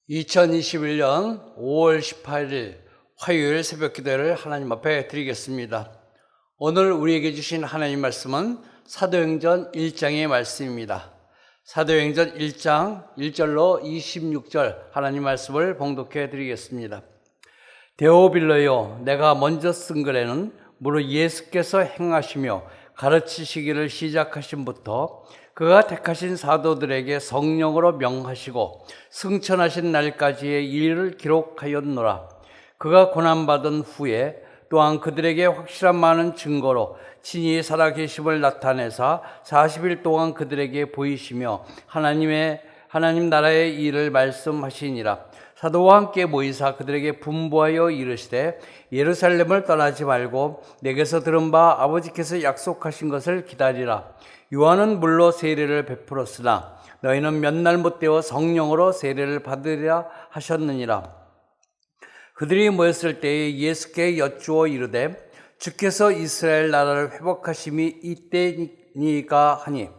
2021년 5월 18일 화요일 새벽 기도를 하나님 앞에 드리겠습니다. 오늘 우리에게 주신 하나님 말씀은 사도행전 1장의 말씀입니다. 사도행전 1장 1절로 26절 하나님 말씀을 봉독해 드리겠습니다. 데오빌로요, 내가 먼저 쓴 글에는 무릇 예수께서 행하시며 가르치시기를 시작하신부터 그가 택하신 사도들에게 성령으로 명하시고 승천하신 날까지의 일을 기록하였노라. 그가 고난받은 후에 또한 그들에게 확실한 많은 증거로 친히 살아계심을 나타내사 40일 동안 그들에게 보이시며 하나님 나라의 일을 말씀하시니라. 사도와 함께 모이사 그들에게 분부하여 이르시되 예루살렘을 떠나지 말고 내게서 들은 바 아버지께서 약속하신 것을 기다리라. 요한은 물로 세례를 베풀었으나 너희는 몇 날 못되어 성령으로 세례를 받으리라 하셨느니라. 그들이 모였을 때에 예수께 여쭈어 이르되 주께서 이스라엘 나라를 회복하심이 이때니까 하니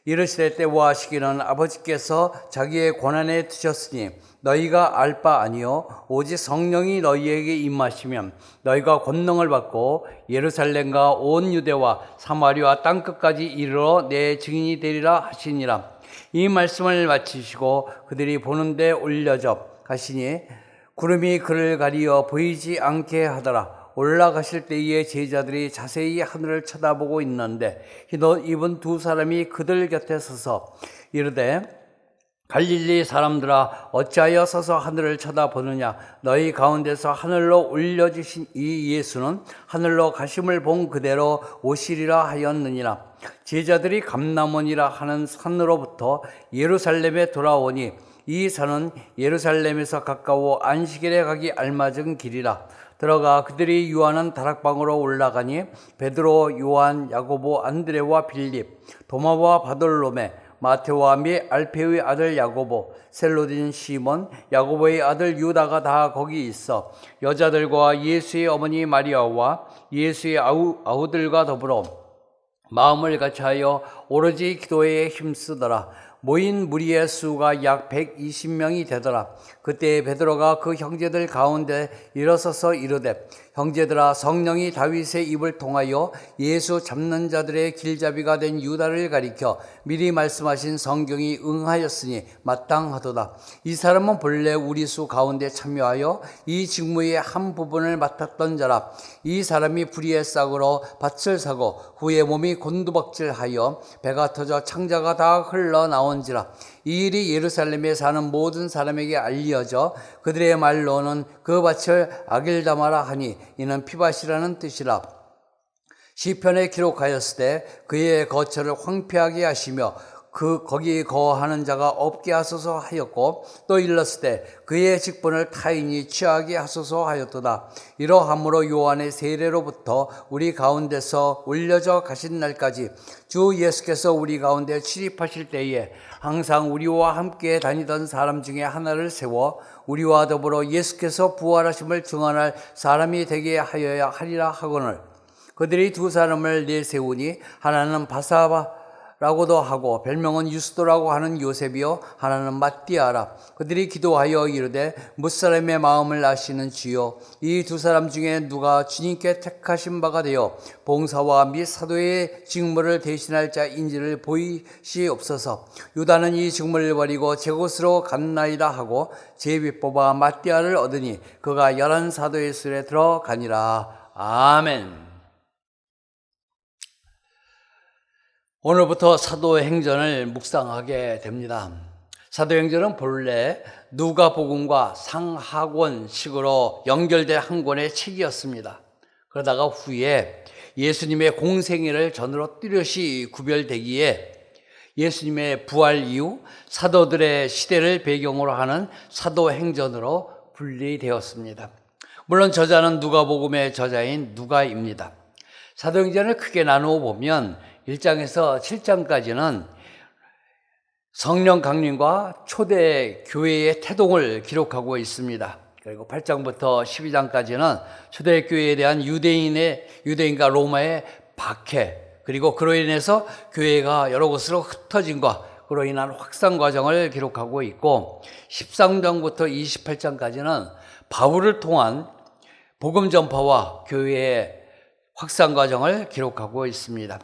이르시되 때와 시기는 아버지께서 자기의 권한에 두셨으니 너희가 알 바 아니요 오직 성령이 너희에게 임하시면 너희가 권능을 받고 예루살렘과 온 유대와 사마리아 땅끝까지 이르러 내 증인이 되리라 하시니라. 이 말씀을 마치시고 그들이 보는데 올려져 가시니 구름이 그를 가리어 보이지 않게 하더라. 올라가실 때에 제자들이 자세히 하늘을 쳐다보고 있는데 흰옷 입은 두 사람이 그들 곁에 서서 이르되 갈릴리 사람들아 어찌하여 서서 하늘을 쳐다보느냐. 너희 가운데서 하늘로 올려주신 이 예수는 하늘로 가심을 본 그대로 오시리라 하였느니라. 제자들이 감람원이라 하는 산으로부터 예루살렘에 돌아오니 이 산은 예루살렘에서 가까워 안식일에 가기 알맞은 길이라. 들어가 그들이 유하는 다락방으로 올라가니 베드로, 요한, 야고보, 안드레와 빌립, 도마와 바돌로메, 마테오와 및 알페의 아들 야고보, 셀로딘 시몬, 야고보의 아들 유다가 다 거기 있어 여자들과 예수의 어머니 마리아와 예수의 아우들과 더불어 마음을 같이하여 오로지 기도에 힘쓰더라. 모인 무리의 수가 약 120명이 되더라. 그때 베드로가 그 형제들 가운데 일어서서 이르되 형제들아, 성령이 다윗의 입을 통하여 예수 잡는 자들의 길잡이가 된 유다를 가리켜 미리 말씀하신 성경이 응하였으니 마땅하도다. 이 사람은 본래 우리 수 가운데 참여하여 이 직무의 한 부분을 맡았던 자라. 이 사람이 불의의 싹으로 밭을 사고 후에 몸이 곤두박질하여 배가 터져 창자가 다 흘러나온지라. 이 일이 예루살렘에 사는 모든 사람에게 알려져 그들의 말로는 그 밭을 아길다마라 하니 이는 피밭이라는 뜻이라. 시편에 기록하였을 때 그의 거처를 황폐하게 하시며 거기 거하는 자가 없게 하소서 하였고 또 일렀을 때 그의 직분을 타인이 취하게 하소서 하였도다. 이러함으로 요한의 세례로부터 우리 가운데서 올려져 가신 날까지 주 예수께서 우리 가운데 출입하실 때에 항상 우리와 함께 다니던 사람 중에 하나를 세워 우리와 더불어 예수께서 부활하심을 증언할 사람이 되게 하여야 하리라 하거늘 그들이 두 사람을 내세우니 하나는 바사바라고도 하고 별명은 유스도라고 하는 요셉이요 하나는 matti아라. 그들이 기도하여 이르되 무사람의 마음을 아시는 주여 이 두 사람 중에 누가 주님께 택하신 바가 되어 봉사와 및 사도의 직무를 대신할 자인지를 보이시옵소서. 유다는 이 직무를 버리고 제 곳으로 갔나이다 하고 제비 뽑아 matti아를 얻으니 그가 11사도의 수에 들어가니라. 아멘. 오늘부터 사도행전을 묵상하게 됩니다. 사도행전은 본래 누가복음과 상하권식으로 연결된 한 권의 책이었습니다. 그러다가 후에 예수님의 공생애를 전으로 뚜렷이 구별되기에 예수님의 부활 이후 사도들의 시대를 배경으로 하는 사도행전으로 분리되었습니다. 물론 저자는 누가복음의 저자인 누가입니다. 사도행전을 크게 나누어 보면 1장에서 7장까지는 성령 강림과 초대 교회의 태동을 기록하고 있습니다. 그리고 8장부터 12장까지는 초대 교회에 대한 유대인과 로마의 박해, 그리고 그로 인해서 교회가 여러 곳으로 흩어짐과 그로 인한 확산 과정을 기록하고 있고 13장부터 28장까지는 바울을 통한 복음 전파와 교회의 확산 과정을 기록하고 있습니다.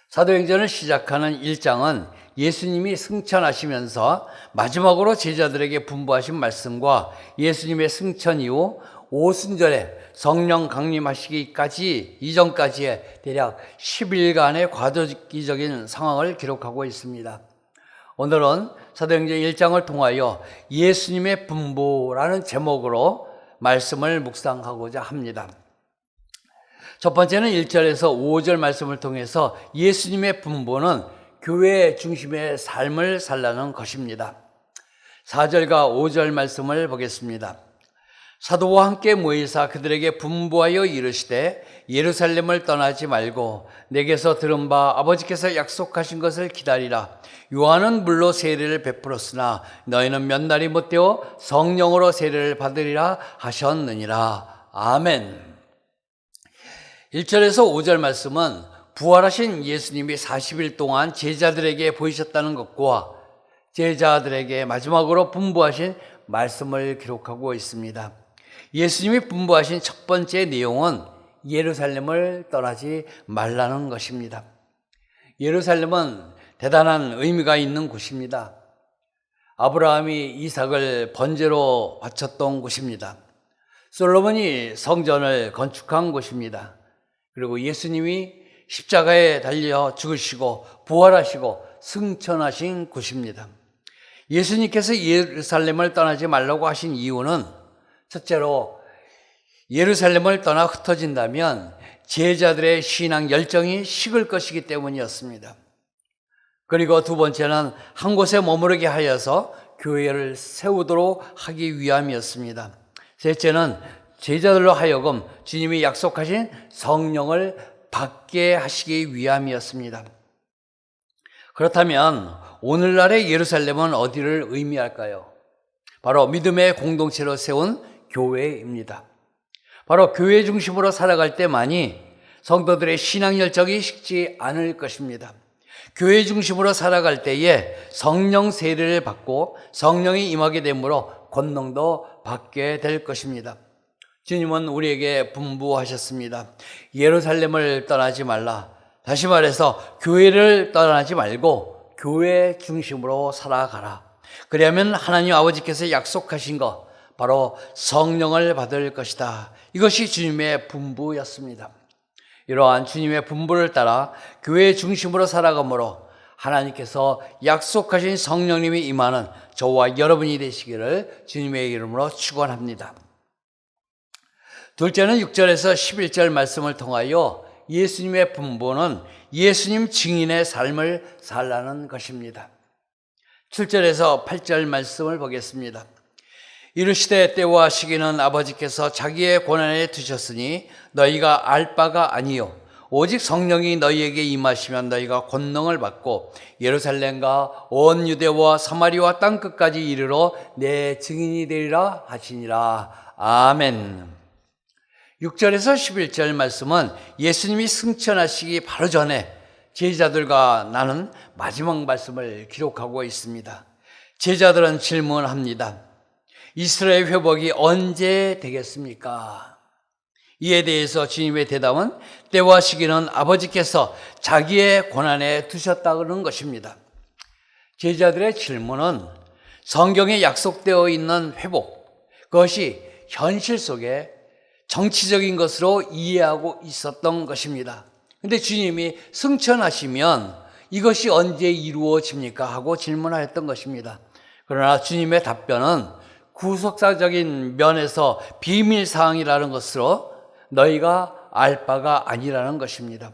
사도행전을 시작하는 1장은 예수님이 승천하시면서 마지막으로 제자들에게 분부하신 말씀과 예수님의 승천 이후 오순절에 성령 강림하시기까지 이전까지의 대략 10일간의 과도기적인 상황을 기록하고 있습니다. 오늘은 사도행전 1장을 통하여 예수님의 분부라는 제목으로 말씀을 묵상하고자 합니다. 첫 번째는 1절에서 5절 말씀을 통해서 예수님의 분부는 교회 중심의 삶을 살라는 것입니다. 4절과 5절 말씀을 보겠습니다. 사도와 함께 모이사 그들에게 분부하여 이르시되 예루살렘을 떠나지 말고 내게서 들은 바 아버지께서 약속하신 것을 기다리라. 요한은 물로 세례를 베풀었으나 너희는 몇 날이 못되어 성령으로 세례를 받으리라 하셨느니라. 아멘. 1절에서 5절 말씀은 부활하신 예수님이 40일 동안 제자들에게 보이셨다는 것과 제자들에게 마지막으로 분부하신 말씀을 기록하고 있습니다. 예수님이 분부하신 첫 번째 내용은 예루살렘을 떠나지 말라는 것입니다. 예루살렘은 대단한 의미가 있는 곳입니다. 아브라함이 이삭을 번제로 바쳤던 곳입니다. 솔로몬이 성전을 건축한 곳입니다. 그리고 예수님이 십자가에 달려 죽으시고 부활하시고 승천하신 곳입니다. 예수님께서 예루살렘을 떠나지 말라고 하신 이유는 첫째로 예루살렘을 떠나 흩어진다면 제자들의 신앙 열정이 식을 것이기 때문이었습니다. 그리고 두 번째는 한 곳에 머무르게 하여서 교회를 세우도록 하기 위함이었습니다. 셋째는 제자들로 하여금 주님이 약속하신 성령을 받게 하시기 위함이었습니다. 그렇다면 오늘날의 예루살렘은 어디를 의미할까요? 바로 믿음의 공동체로 세운 교회입니다. 바로 교회 중심으로 살아갈 때만이 성도들의 신앙 열정이 식지 않을 것입니다. 교회 중심으로 살아갈 때에 성령 세례를 받고 성령이 임하게 되므로 권능도 받게 될 것입니다. 주님은 우리에게 분부하셨습니다. 예루살렘을 떠나지 말라. 다시 말해서 교회를 떠나지 말고 교회 중심으로 살아가라. 그러면 하나님 아버지께서 약속하신 것, 바로 성령을 받을 것이다. 이것이 주님의 분부였습니다. 이러한 주님의 분부를 따라 교회 중심으로 살아가므로 하나님께서 약속하신 성령님이 임하는 저와 여러분이 되시기를 주님의 이름으로 축원합니다. 둘째는 6절에서 11절 말씀을 통하여 예수님의 분부는 예수님 증인의 삶을 살라는 것입니다. 7절에서 8절 말씀을 보겠습니다. 이르시되 때와 시기는 아버지께서 자기의 권한에 두셨으니 너희가 알 바가 아니요 오직 성령이 너희에게 임하시면 너희가 권능을 받고 예루살렘과 온 유대와 사마리아 땅 끝까지 이르러 내 증인이 되리라 하시니라. 아멘. 6절에서 11절 말씀은 예수님이 승천하시기 바로 전에 제자들과 나눈 마지막 말씀을 기록하고 있습니다. 제자들은 질문합니다. 이스라엘 회복이 언제 되겠습니까? 이에 대해서 주님의 대답은 때와 시기는 아버지께서 자기의 권한에 두셨다는 것입니다. 제자들의 질문은 성경에 약속되어 있는 회복, 그것이 현실 속에 정치적인 것으로 이해하고 있었던 것입니다. 그런데 주님이 승천하시면 이것이 언제 이루어집니까? 하고 질문하였던 것입니다. 그러나 주님의 답변은 구속사적인 면에서 비밀사항이라는 것으로 너희가 알 바가 아니라는 것입니다.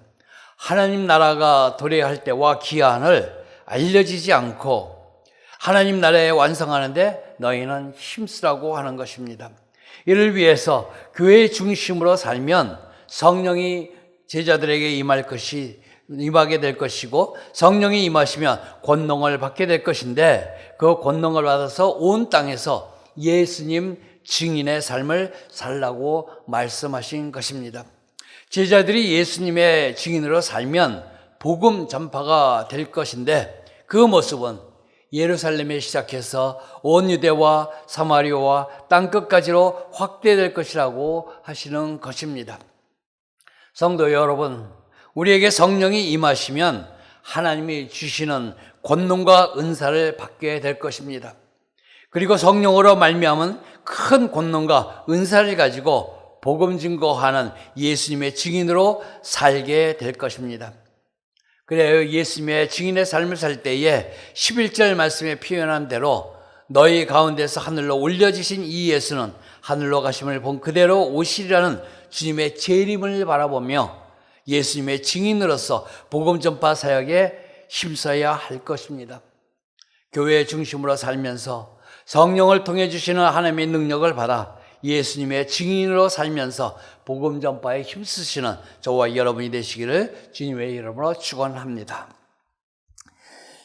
하나님 나라가 도래할 때와 기한을 알려지지 않고 하나님 나라에 완성하는데 너희는 힘쓰라고 하는 것입니다. 이를 위해서 교회 중심으로 살면 성령이 제자들에게 임하게 될 것이고 성령이 임하시면 권능을 받게 될 것인데 그 권능을 받아서 온 땅에서 예수님 증인의 삶을 살라고 말씀하신 것입니다. 제자들이 예수님의 증인으로 살면 복음 전파가 될 것인데 그 모습은 예루살렘에 시작해서 온 유대와 사마리아와 땅끝까지로 확대될 것이라고 하시는 것입니다. 성도 여러분, 우리에게 성령이 임하시면 하나님이 주시는 권능과 은사를 받게 될 것입니다. 그리고 성령으로 말미암은 큰 권능과 은사를 가지고 복음 증거하는 예수님의 증인으로 살게 될 것입니다. 그래요. 예수님의 증인의 삶을 살 때에 11절 말씀에 표현한 대로 너희 가운데서 하늘로 올려지신 이 예수는 하늘로 가심을 본 그대로 오시리라는 주님의 재림을 바라보며 예수님의 증인으로서 복음 전파 사역에 힘써야 할 것입니다. 교회 중심으로 살면서 성령을 통해 주시는 하나님의 능력을 받아 예수님의 증인으로 살면서 복음 전파에 힘쓰시는 저와 여러분이 되시기를 주님의 이름으로 축원합니다.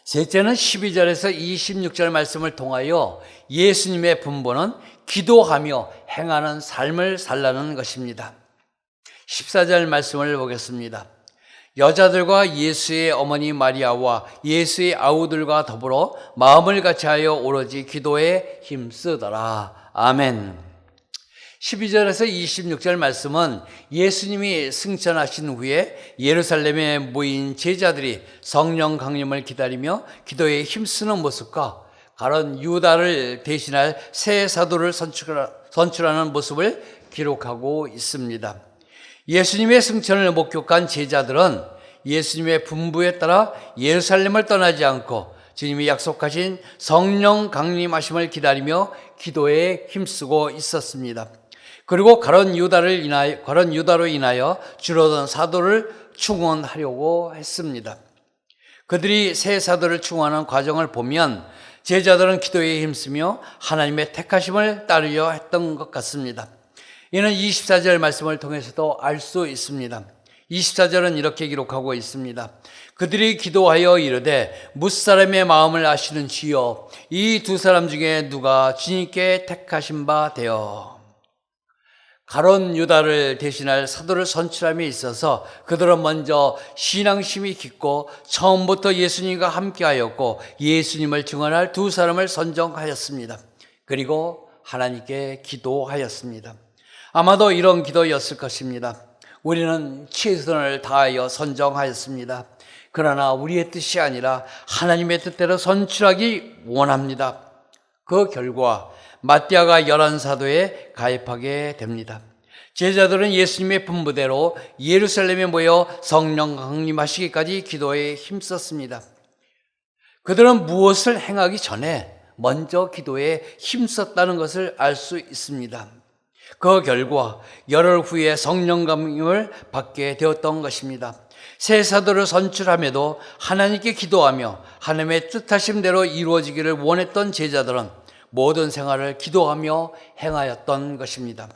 셋째는 12절에서 26절 말씀을 통하여 예수님의 분부는 기도하며 행하는 삶을 살라는 것입니다. 14절 말씀을 보겠습니다. 여자들과 예수의 어머니 마리아와 예수의 아우들과 더불어 마음을 같이하여 오로지 기도에 힘쓰더라. 아멘. 12절에서 26절 말씀은 예수님이 승천하신 후에 예루살렘에 모인 제자들이 성령 강림을 기다리며 기도에 힘쓰는 모습과 가론 유다를 대신할 새 사도를 선출하는 모습을 기록하고 있습니다. 예수님의 승천을 목격한 제자들은 예수님의 분부에 따라 예루살렘을 떠나지 않고 주님이 약속하신 성령 강림하심을 기다리며 기도에 힘쓰고 있었습니다. 그리고 가론 유다로 인하여 줄어든 사도를 충원하려고 했습니다. 그들이 새 사도를 충원하는 과정을 보면 제자들은 기도에 힘쓰며 하나님의 택하심을 따르려 했던 것 같습니다. 이는 24절 말씀을 통해서도 알 수 있습니다. 24절은 이렇게 기록하고 있습니다. 그들이 기도하여 이르되 뭇사람의 마음을 아시는 주여 이 두 사람 중에 누가 주님께 택하신 바 되어. 가론 유다를 대신할 사도를 선출함에 있어서 그들은 먼저 신앙심이 깊고 처음부터 예수님과 함께하였고 예수님을 증언할 두 사람을 선정하였습니다. 그리고 하나님께 기도하였습니다. 아마도 이런 기도였을 것입니다. 우리는 최선을 다하여 선정하였습니다. 그러나 우리의 뜻이 아니라 하나님의 뜻대로 선출하기 원합니다. 그 결과 마띠아가 11사도에 가입하게 됩니다. 제자들은 예수님의 분부대로 예루살렘에 모여 성령 강림하시기까지 기도에 힘썼습니다. 그들은 무엇을 행하기 전에 먼저 기도에 힘썼다는 것을 알 수 있습니다. 그 결과 열흘 후에 성령 강림을 받게 되었던 것입니다. 새 사도를 선출함에도 하나님께 기도하며 하나님의 뜻하심대로 이루어지기를 원했던 제자들은 모든 생활을 기도하며 행하였던 것입니다.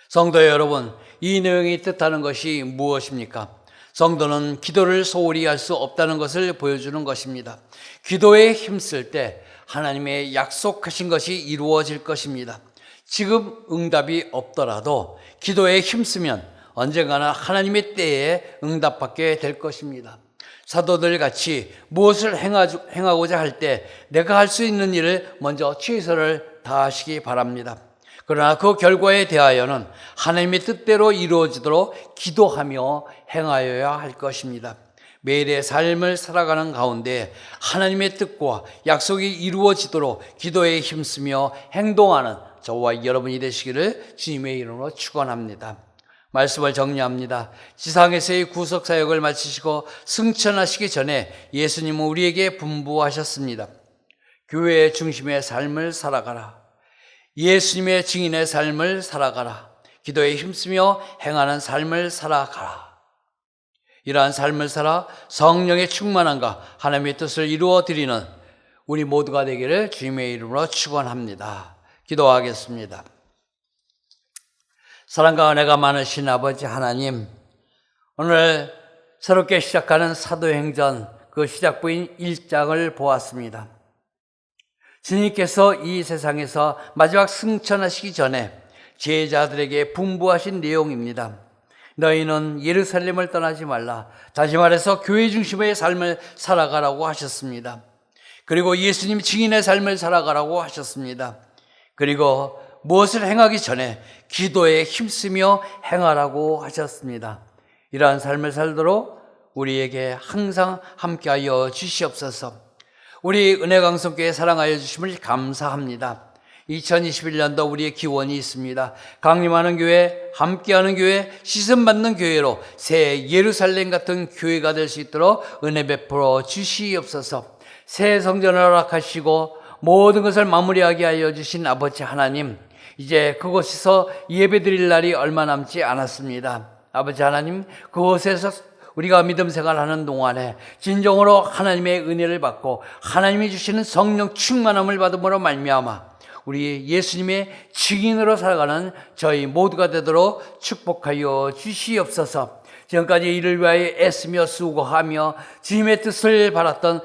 성도 여러분, 이 내용이 뜻하는 것이 무엇입니까? 성도는 기도를 소홀히 할 수 없다는 것을 보여주는 것입니다. 기도에 힘쓸 때 하나님의 약속하신 것이 이루어질 것입니다. 지금 응답이 없더라도 기도에 힘쓰면 언젠가는 하나님의 때에 응답받게 될 것입니다. 사도들 같이 무엇을 행하고자 할 때 내가 할 수 있는 일을 먼저 최선을 다하시기 바랍니다. 그러나 그 결과에 대하여는 하나님의 뜻대로 이루어지도록 기도하며 행하여야 할 것입니다. 매일의 삶을 살아가는 가운데 하나님의 뜻과 약속이 이루어지도록 기도에 힘쓰며 행동하는 저와 여러분이 되시기를 주님의 이름으로 축원합니다. 말씀을 정리합니다. 지상에서의 구속 사역을 마치시고 승천하시기 전에 예수님은 우리에게 분부하셨습니다. 교회의 중심의 삶을 살아가라. 예수님의 증인의 삶을 살아가라. 기도에 힘쓰며 행하는 삶을 살아가라. 이러한 삶을 살아 성령의 충만함과 하나님의 뜻을 이루어 드리는 우리 모두가 되기를 주님의 이름으로 축원합니다. 기도하겠습니다. 사랑과 은혜가 많으신 아버지 하나님, 오늘 새롭게 시작하는 사도행전 그 시작부인 1장을 보았습니다. 주님께서 이 세상에서 마지막 승천하시기 전에 제자들에게 분부하신 내용입니다. 너희는 예루살렘을 떠나지 말라. 다시 말해서 교회 중심의 삶을 살아가라고 하셨습니다. 그리고 예수님 증인의 삶을 살아가라고 하셨습니다. 그리고 무엇을 행하기 전에 기도에 힘쓰며 행하라고 하셨습니다. 이러한 삶을 살도록 우리에게 항상 함께하여 주시옵소서. 우리 은혜강성교회 사랑하여 주심을 감사합니다. 2021년도 우리의 기원이 있습니다. 강림하는 교회, 함께하는 교회, 씻음받는 교회로 새 예루살렘 같은 교회가 될 수 있도록 은혜 베풀어 주시옵소서. 새 성전을 허락하시고 모든 것을 마무리하게 하여 주신 아버지 하나님, 이제 그곳에서 예배드릴 날이 얼마 남지 않았습니다. 아버지 하나님, 그곳에서 우리가 믿음 생활하는 동안에 진정으로 하나님의 은혜를 받고 하나님이 주시는 성령 충만함을 받음으로 말미암아 우리 예수님의 증인으로 살아가는 저희 모두가 되도록 축복하여 주시옵소서. 지금까지 이를 위하여 애쓰며 수고하며 주님의 뜻을 바랐던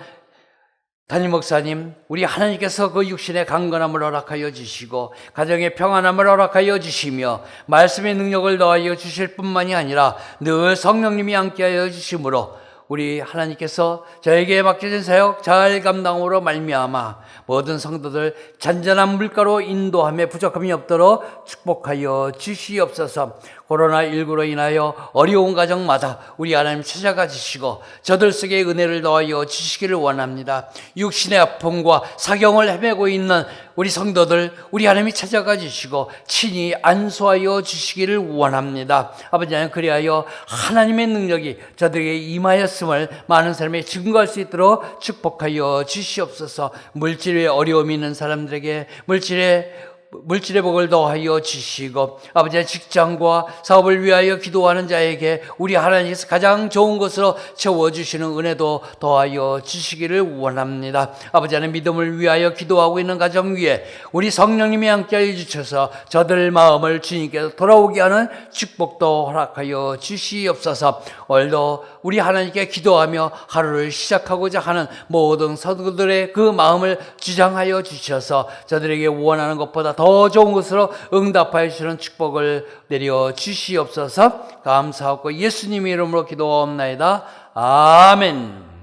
담임 목사님, 우리 하나님께서 그 육신의 강건함을 허락하여 주시고 가정의 평안함을 허락하여 주시며 말씀의 능력을 더하여 주실 뿐만이 아니라 늘 성령님이 함께하여 주심으로 우리 하나님께서 저에게 맡겨진 사역 잘 감당으로 말미암아 모든 성도들 잔잔한 물가로 인도함에 부족함이 없도록 축복하여 주시옵소서. 코로나19로 인하여 어려운 가정마다 우리 하나님 찾아가 주시고 저들 속에 은혜를 더하여 주시기를 원합니다. 육신의 아픔과 사경을 헤매고 있는 우리 성도들 우리 하나님이 찾아가 주시고 친히 안수하여 주시기를 원합니다. 아버지 하나님, 그리하여 하나님의 능력이 저들에게 임하였음을 많은 사람이 증거할 수 있도록 축복하여 주시옵소서. 물질에 어려움이 있는 사람들에게 물질의 복을 더하여 주시고 아버지의 직장과 사업을 위하여 기도하는 자에게 우리 하나님께서 가장 좋은 것으로 채워주시는 은혜도 더하여 주시기를 원합니다. 아버지 하나님, 믿음을 위하여 기도하고 있는 가정 위에 우리 성령님이 함께하여 주셔서 저들 마음을 주님께서 돌아오게 하는 축복도 허락하여 주시옵소서. 오늘도 우리 하나님께 기도하며 하루를 시작하고자 하는 모든 성도들의 그 마음을 주장하여 주셔서 저들에게 원하는 것보다 더 좋은 것으로 응답하여 주시는 축복을 내려 주시옵소서. 감사하고 예수님의 이름으로 기도하옵나이다. 아멘.